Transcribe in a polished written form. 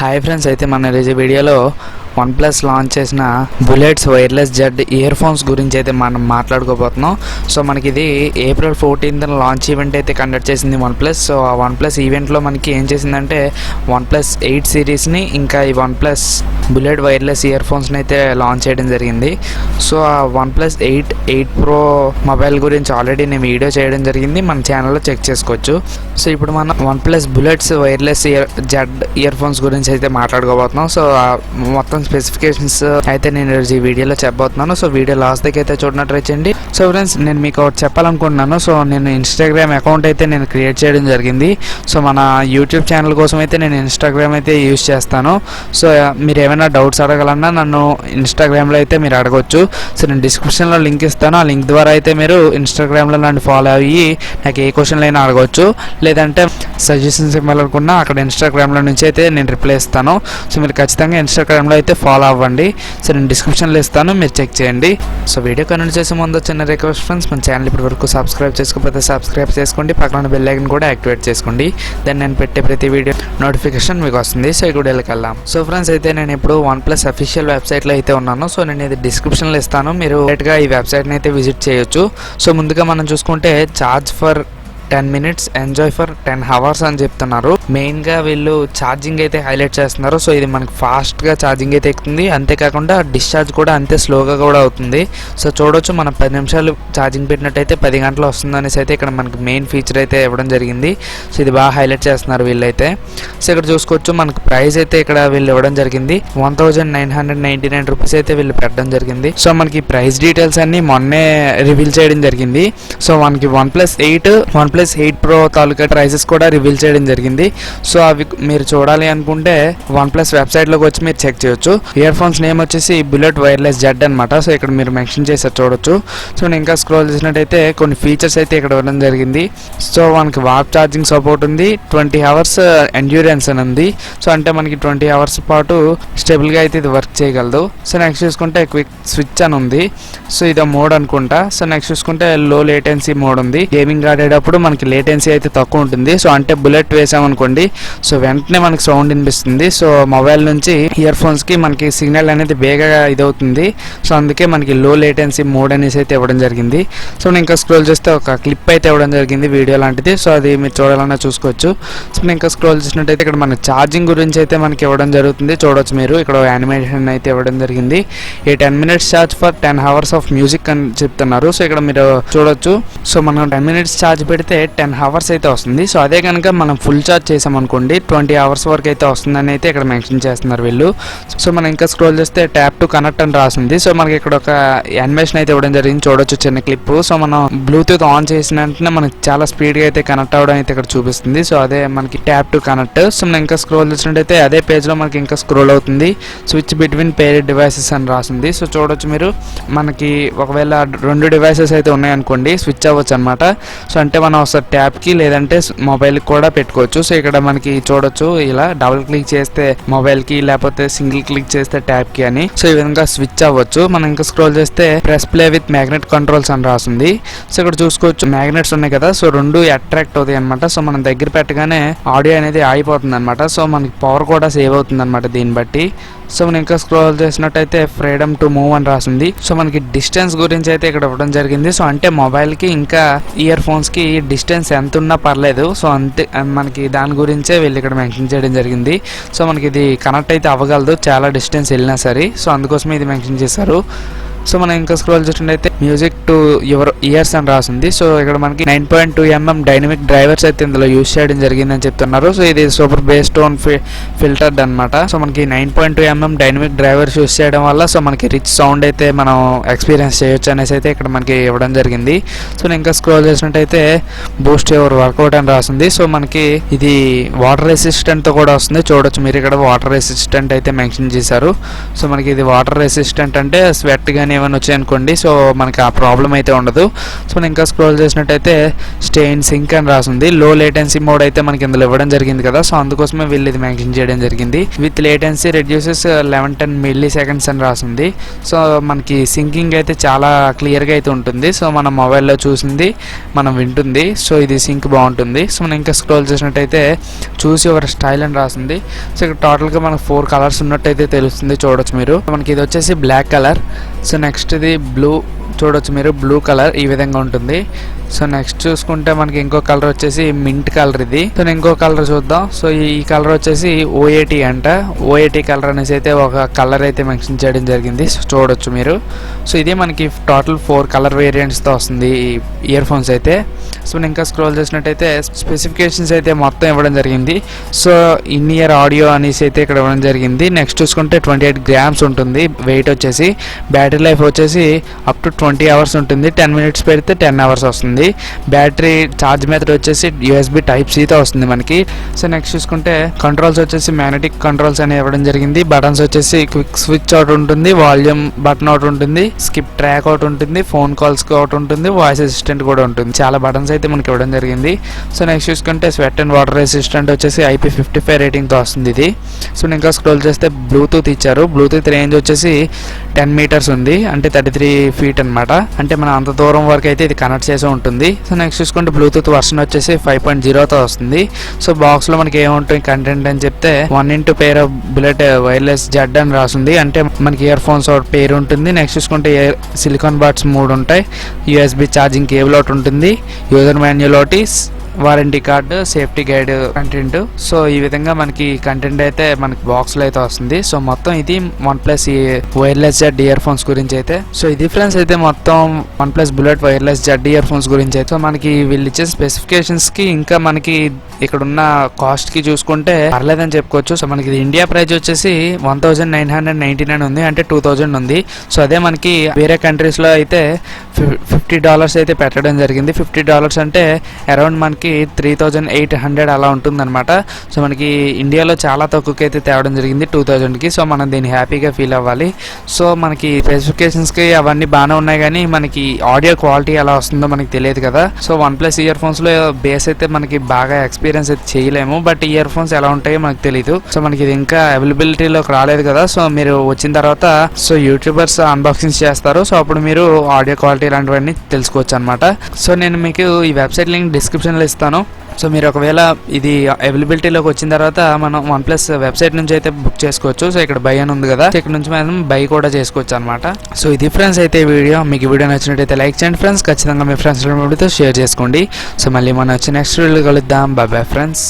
Hi friends, అయితే మన ఈ వీడియోలో OnePlus లాంచ్ చేసిన bullets wireless Z ear phones గురించి అయితే మనం మాట్లాడుకోబోతున్నాం. సో మనకి ఇది April 14th లాంచ్ ఈవెంట్ అయితే కండక్ట్ చేసింది OnePlus. సో ఆ OnePlus ఈవెంట్లో మనకి ఏం చేసిందంటే OnePlus 8 సిరీస్ని ఇంకా ఈ OnePlus బుల్లెట్ వైర్లెస్ ఇయర్ ఫోన్స్ని అయితే లాంచ్ చేయడం జరిగింది. సో ఆ OnePlus 8 Pro మొబైల్ గురించి ఆల్రెడీ నేను వీడియో చేయడం జరిగింది, మన ఛానల్లో చెక్ చేసుకోవచ్చు. సో ఇప్పుడు మనం OnePlus bullets wireless Z ear phones గురించి అయితే మాట్లాడుకోబోతున్నాం. సో మొత్తం స్పెసిఫికేషన్స్ అయితే నేను ఈ వీడియోలో చెప్పబోతున్నాను. సో వీడియో లాస్ట్ దగ్గర అయితే చూడడం ట్రై చేయండి. సో ఫ్రెండ్స్, నేను మీకు ఒకటి చెప్పాలనుకుంటున్నాను. సో నేను ఇన్స్టాగ్రామ్ అకౌంట్ అయితే నేను క్రియేట్ చేయడం జరిగింది. సో మన యూట్యూబ్ ఛానల్ కోసం అయితే నేను ఇన్స్టాగ్రామ్ అయితే యూజ్ చేస్తాను. సో మీరు ఏమైనా డౌట్స్ అడగాలన్నా నన్ను ఇన్స్టాగ్రామ్లో అయితే మీరు అడగవచ్చు. సో నేను డిస్క్రిప్షన్లో లింక్ ఇస్తాను. ఆ లింక్ ద్వారా అయితే మీరు ఇన్స్టాగ్రామ్లో నన్ను ఫాలో అయ్యి నాకు ఏ క్వశ్చన్లు అయినా అడగవచ్చు, లేదంటే సజెషన్స్ ఇవ్వాలనుకున్నా అక్కడ ఇన్స్టాగ్రామ్లో నుంచి అయితే నేను రిప్లై ఇస్తాను. సో మీరు ఖచ్చితంగా ఇన్స్టాగ్రామ్లో అయితే ఫాలో అవ్వండి. సో నేను డిస్క్రిప్షన్లో ఇస్తాను, మీరు చెక్ చేయండి. సో వీడియో కంటిన్యూ చేసే ముందు చిన్న రిక్వెస్ట్ ఫ్రెండ్స్, మన ఛానల్ ఇప్పటి వరకు సబ్స్క్రైబ్ చేసుకోకపోతే సబ్స్క్రైబ్ చేసుకోండి, పక్కన బెల్ ఐకాన్ కూడా యాక్టివేట్ చేసుకోండి. దెన్ నేను పెట్టే ప్రతి వీడియో నోటిఫికేషన్ మీకు వస్తుంది. సో ఈ వీడియోకి వెళ్దాం. సో ఫ్రెండ్స్, అయితే నేను ఇప్పుడు OnePlus అఫీషియల్ వెబ్సైట్లో అయితే ఉన్నాను. సో నేను ఇది డిస్క్రిప్షన్లో ఇస్తాను, మీరు డైరెక్ట్గా ఈ వెబ్సైట్ని అయితే విజిట్ చేయొచ్చు. సో ముందుగా మనం చూసుకుంటే charge for 10 minutes enjoy for 10 hours అని చెప్తున్నారు. మెయిన్గా వీళ్ళు ఛార్జింగ్ అయితే హైలైట్ చేస్తున్నారు. సో ఇది మనకి ఫాస్ట్గా ఛార్జింగ్ అయితే ఎక్కుతుంది, అంతేకాకుండా డిశ్చార్జ్ కూడా అంతే స్లోగా కూడా అవుతుంది. సో చూడొచ్చు, మనం 10 నిమిషాలు ఛార్జింగ్ పెట్టినట్టయితే 10 గంటలు వస్తుంది అనేసి అయితే ఇక్కడ మనకి మెయిన్ ఫీచర్ అయితే ఇవ్వడం జరిగింది. సో ఇది బాగా హైలైట్ చేస్తున్నారు వీళ్ళైతే. సో ఇక్కడ చూసుకోవచ్చు, మనకి ప్రైస్ అయితే ఇక్కడ వీళ్ళు ఇవ్వడం జరిగింది 1999 రూపీస్ అయితే వీళ్ళు పెట్టడం జరిగింది. సో మనకి ప్రైస్ డీటెయిల్స్ అన్ని మొన్నే రివీల్ చేయడం జరిగింది. సో మనకి OnePlus 8 Pro తాలూకా ప్రైసెస్ కూడా రివీల్ చేయడం జరిగింది. సో అవి మీరు చూడాలి అనుకుంటే OnePlus వెబ్సైట్లోకి వచ్చి మీరు చెక్ చేయొచ్చు. ఇయర్ ఫోన్స్ నేమ్ వచ్చేసి బుల్లెట్ వైర్లెస్ జెడ్ అనమాట. సో ఇక్కడ మీరు మెన్షన్ చేసారు చూడొచ్చు. సో నేను ఇంకా స్క్రోల్ చేసినట్టయితే కొన్ని ఫీచర్స్ అయితే ఇక్కడ ఇవ్వడం జరిగింది. సో మనకి వాప్ ఛార్జింగ్ సపోర్ట్ ఉంది, 20 hours ఎండ్యూరెన్స్ అని ఉంది. సో అంటే మనకి 20 hours పాటు స్టేబుల్గా అయితే ఇది వర్క్ చేయగలదు. సో నెక్స్ట్ చూసుకుంటే క్విక్ స్విచ్ అని ఉంది. సో ఇదో మోడ్ అనుకుంటా. సో నెక్స్ట్ చూసుకుంటే లో లేటెన్సీ మోడ్ ఉంది. గేమింగ్ ఆడేటప్పుడు మనకి లేటెన్సీ అయితే తక్కువ ఉంటుంది. సో అంటే బుల్లెట్ వేసామనుకోండి, సో వెంటనే మనకి సౌండ్ వినిపిస్తుంది. సో మొబైల్ నుంచి ఇయర్ ఫోన్స్కి మనకి సిగ్నల్ అనేది బేగా ఇదవుతుంది. సో అందుకే మనకి లో లేటెన్సీ మోడ్ అనేసి అయితే ఇవ్వడం జరిగింది. సో నేను ఇంకా స్క్రోల్ చేస్తే ఒక క్లిప్ అయితే ఇవ్వడం జరిగింది, వీడియో లాంటిది. సో అది మీరు చూడాలన్నా చూసుకోవచ్చు. సో నేను ఇంకా స్క్రోల్ చేసినట్టయితే ఇక్కడ మన ఛార్జింగ్ గురించి అయితే మనకి ఇవ్వడం జరుగుతుంది. చూడవచ్చు మీరు, ఇక్కడ యానిమేషన్ అయితే ఇవ్వడం జరిగింది. ఈ 10 minutes charge for 10 hours of music అని చెప్తున్నారు. సో ఇక్కడ మీరు చూడొచ్చు. సో మనం 10 minutes ఛార్జ్ పెడితే 10 hours అయితే వస్తుంది. సో అదే కనుక మనం ఫుల్ ఛార్జ్ చేసామనుకోండి 20 hours వరకు అయితే వస్తుందని అయితే ఇక్కడ మెన్షన్ చేస్తున్నారు వీళ్ళు. సో మనం ఇంకా స్క్రోల్ చేస్తే ట్యాప్ టు కనెక్ట్ అని రాసింది. సో మనకి ఇక్కడ ఒక యానిమేషన్ అయితే ఇవ్వడం జరిగింది, చూడొచ్చు చిన్న క్లిప్. సో మనం బ్లూటూత్ ఆన్ చేసిన వెంటనే మనకి చాలా స్పీడ్గా అయితే కనెక్ట్ అవ్వడం అయితే ఇక్కడ చూపిస్తుంది. సో అదే మనకి ట్యాప్ టు కనెక్ట్. సో మనం ఇంకా స్క్రోల్ చేసినట్టయితే అదే పేజ్లో మనకి ఇంకా స్క్రోల్ అవుతుంది. స్విచ్ బిట్వీన్ పేరెడ్ డివైసెస్ అని రాసింది. సో చూడొచ్చు మీరు, మనకి ఒకవేళ 2 డివైసెస్ అయితే ఉన్నాయనుకోండి స్విచ్ అవ్వచ్చు అనమాట. సో అంటే మనం ఒకసారి ట్యాబ్కి లేదంటే మొబైల్కి కూడా పెట్టుకోవచ్చు. సో ఇక్కడ మనకి చూడొచ్చు, ఇలా డబుల్ క్లిక్ చేస్తే మొబైల్కి, లేకపోతే సింగిల్ క్లిక్ చేస్తే ట్యాబ్కి అని. సో ఈ విధంగా స్విచ్ అవ్వచ్చు. మనం ఇంకా స్క్రోల్ చేస్తే press play with magnet controls అని రాసింది. సో ఇక్కడ చూసుకోవచ్చు, మ్యాగ్నెట్స్ ఉన్నాయి కదా, సో 2 అట్రాక్ట్ అవుతాయి అనమాట. సో మనం దగ్గర పెట్టగానే ఆడియో అనేది ఆగిపోతుంది అనమాట. సో మనకి పవర్ కూడా సేవ్ అవుతుంది అనమాట దీన్ని బట్టి. సో మనం ఇంకా స్క్రోల్ చేసినట్టయితే ఫ్రీడమ్ టు మూవ్ అని రాసింది. సో మనకి డిస్టెన్స్ గురించి అయితే ఇక్కడ ఇవ్వడం జరిగింది. సో అంటే మొబైల్కి ఇంకా ఇయర్ ఫోన్స్కి డిస్టెన్స్ ఎంత ఉన్నా పర్లేదు. సో అంతే, మనకి దాని గురించే వీళ్ళు ఇక్కడ మెన్షన్ చేయడం జరిగింది. సో మనకి ఇది కనెక్ట్ అయితే అవ్వగలదు చాలా డిస్టెన్స్ వెళ్ళినా సరే. సో అందుకోసమే ఇది మెన్షన్ చేశారు. సో మనం ఇంకా స్క్రోల్ చేసినట్టయితే మ్యూజిక్ టు యువర్ ఇయర్స్ అని రాసింది. సో ఇక్కడ మనకి 9.2 mm డైనమిక్ డ్రైవర్స్ అయితే ఇందులో యూజ్ చేయడం జరిగిందని చెప్తున్నారు. సో ఇది సూపర్ బేస్ టోన్ ఫిల్టర్డ్ అనమాట. సో మనకి 9.2 mm డైనమిక్ డ్రైవర్స్ యూజ్ చేయడం వల్ల సో మనకి రిచ్ సౌండ్ అయితే మనం ఎక్స్పీరియన్స్ చేయొచ్చు అనేసి అయితే ఇక్కడ మనకి ఇవ్వడం జరిగింది. సో నేను ఇంకా స్క్రోల్ చేసినట్టయితే బూస్ట్ యువర్ వర్కౌట్ అని రాసింది. సో మనకి ఇది వాటర్ రెసిస్టెంట్తో కూడా వస్తుంది. చూడొచ్చు మీరు, ఇక్కడ వాటర్ రెసిస్టెంట్ అయితే మెన్షన్ చేశారు. సో మనకి ఇది వాటర్ రెసిస్టెంట్ అంటే స్వెట్ కానీ కానీ ఏమైనా వచ్చాయనుకోండి, సో మనకి ఆ ప్రాబ్లం అయితే ఉండదు. సో మనం ఇంకా స్క్రోల్ చేసినట్టయితే స్టే ఇన్ సింక్ అని రాసింది. లో లేటెన్సీ మోడ్ అయితే మనకి ఇందులో ఇవ్వడం జరిగింది కదా, సో అందుకోసమే వీళ్ళు ఇది మెన్షన్ చేయడం జరిగింది. With latency reduces 11-10 milli seconds అని రాసింది. సో మనకి సింకింగ్ అయితే చాలా క్లియర్గా అయితే ఉంటుంది. సో మన మొబైల్లో చూసింది మనం వింటుంది. సో ఇది సింక్ బాగుంటుంది. సో మనం ఇంకా స్క్రోల్ చేసినట్టయితే చూసి యువర్ స్టైల్ అని రాసింది. సో ఇక్కడ టోటల్గా మనకు 4 కలర్స్ ఉన్నట్టయితే తెలుస్తుంది, చూడొచ్చు మీరు. మనకి ఇది వచ్చేసి బ్లాక్ కలర్. సో నెక్స్ట్ ఇది బ్లూ, చూడొచ్చు మీరు, బ్లూ కలర్ ఈ విధంగా ఉంటుంది. సో నెక్స్ట్ చూసుకుంటే మనకి ఇంకో కలర్ వచ్చేసి మింట్ కలర్ ఇది. సో ఇంకో కలర్ చూద్దాం. సో ఈ కలర్ వచ్చేసి OAT అంట. OAT కలర్ అనేసి అయితే ఒక కలర్ అయితే మెన్షన్ చేయడం జరిగింది. సో చూడొచ్చు మీరు. సో ఇది మనకి టోటల్ 4 కలర్ వేరియంట్స్తో వస్తుంది ఈ ఇయర్ ఫోన్స్ అయితే. సో నేను ఇంకా స్క్రోల్ చేసినట్టయితే స్పెసిఫికేషన్స్ అయితే మొత్తం ఇవ్వడం జరిగింది. సో ఇన్ ఇయర్ ఆడియో అనేసి అయితే ఇక్కడ ఇవ్వడం జరిగింది. నెక్స్ట్ చూసుకుంటే 28 గ్రామ్స్ ఉంటుంది వెయిట్ వచ్చేసి. బ్యాటరీ లైఫ్ వచ్చేసి అప్ టు 20 అవర్స్ ఉంటుంది. 10 మినిట్స్ పెడితే 10 అవర్స్ వస్తుంది. బ్యాటరీ ఛార్జ్ మెథడ్ వచ్చేసి USB Type-Cతో వస్తుంది మనకి. సో నెక్స్ట్ చూసుకుంటే కంట్రోల్స్ వచ్చేసి మ్యాగ్నెటిక్ కంట్రోల్స్ అని ఇవ్వడం జరిగింది. బటన్స్ వచ్చేసి క్విక్ స్విచ్ ఒకటి ఉంటుంది, వాల్యూమ్ బటన్ ఒకటి ఉంటుంది, స్కిప్ ట్రాక్ ఒకటి ఉంటుంది, ఫోన్ కాల్స్కి ఒకటి ఉంటుంది, వాయిస్ అసిస్టెంట్ కూడా ఉంటుంది. చాలా బటన్స్ అయితే మనకి ఇవ్వడం జరిగింది. సో నెక్స్ట్ చూసుకుంటే స్వెట్ అండ్ వాటర్ రెసిస్టెంట్ వచ్చేసి IP55 రేటింగ్తో వస్తుంది ఇది. సో ఇంకా స్క్రోల్ చేస్తే బ్లూటూత్ ఇచ్చారు. బ్లూటూత్ రేంజ్ వచ్చేసి 10 మీటర్స్ ఉంది, అంటే 33 ఫీట్ అనమాట. అంటే మనం అంత దూరం వరకు అయితే ఇది కనెక్ట్ చేసి ఉంటుంది. సో నెక్స్ట్ చూసుకుంటే బ్లూటూత్ వర్షన్ వచ్చేసి 5.0తో వస్తుంది. సో బాక్స్లో మనకి ఏముంటుంది కంటెంట్ అని చెప్తే 1x pair of bullet wireless Z అని రాసింది. అంటే మనకి ఇయర్ ఫోన్స్ ఒకటి పేరు ఉంటుంది. నెక్స్ట్ చూసుకుంటే సిలికాన్ బడ్స్ 3 ఉంటాయి, USB ఛార్జింగ్ కేబుల్ ఒకటి ఉంటుంది, యూజర్ మాన్యువల్ ఒకటి, warranty card, safety guide content. So ఈ విధంగా మనకి కంటెంట్ అయితే మనకి బాక్స్లో అయితే వస్తుంది. సో మొత్తం ఇది OnePlus wireless Z ear phones గురించి అయితే. సో ఇది ఫ్రెండ్స్ అయితే మొత్తం OnePlus bullet wireless Z ear phones గురించి అయితే. సో మనకి వీళ్ళు ఇచ్చే స్పెసిఫికేషన్స్కి ఇంకా మనకి ఇక్కడ ఉన్న కాస్ట్కి చూసుకుంటే పర్లేదని చెప్పుకోవచ్చు. సో మనకి ఇండియా ప్రైస్ వచ్చేసి 1999 ఉంది, అంటే 2000 ఉంది. సో అదే మనకి వేరే కంట్రీస్లో అయితే $50 అయితే పెట్టడం జరిగింది. $50 అంటే అరౌండ్ మనకి 3800 అలా ఉంటుందన్నమాట. సో మనకి ఇండియాలో చాలా తక్కువకి అయితే తేవడం జరిగింది 2000కి. సో మనం దీన్ని హ్యాపీగా ఫీల్ అవ్వాలి. సో మనకి స్పెసిఫికేషన్స్కి అవన్నీ బాగానే ఉన్నాయి, కానీ మనకి ఆడియో క్వాలిటీ ఎలా వస్తుందో మనకి తెలియదు కదా. సో OnePlus ఇయర్ ఫోన్స్లో బేస్ అయితే మనకి బాగా ఎక్స్పీరియన్స్ అయితే చేయలేము, బట్ ఇయర్ ఫోన్స్ ఎలా ఉంటాయో మనకు తెలియదు. సో మనకి ఇది ఇంకా అవైలబిలిటీలోకి రాలేదు కదా. సో మీరు వచ్చిన తర్వాత సో యూట్యూబర్స్ అన్బాక్సింగ్ చేస్తారు. సో అప్పుడు మీరు ఆడియో క్వాలిటీ ఇలాంటివన్నీ తెలుసుకోవచ్చు అనమాట. సో నేను మీకు ఈ వెబ్సైట్ లింక్ డిస్క్రిప్షన్లో ఇస్తాను. సో మీరు ఒకవేళ ఇది అవైలబిలిటీలోకి వచ్చిన తర్వాత మనం OnePlus వెబ్సైట్ నుంచి అయితే బుక్ చేసుకోవచ్చు. సో ఇక్కడ బై అని ఉంది కదా, ఇక్కడ నుంచి మనం బై కూడా చేసుకోవచ్చు అనమాట. సో ఇది ఫ్రెండ్స్ అయితే వీడియో. మీకు వీడియో నచ్చినట్టయితే లైక్ చేయండి ఫ్రెండ్స్. ఖచ్చితంగా మీ ఫ్రెండ్స్తో షేర్ చేసుకోండి. సో మళ్ళీ మనం వచ్చి నెక్స్ట్ వీడియో కలుద్దాం. By bye friends.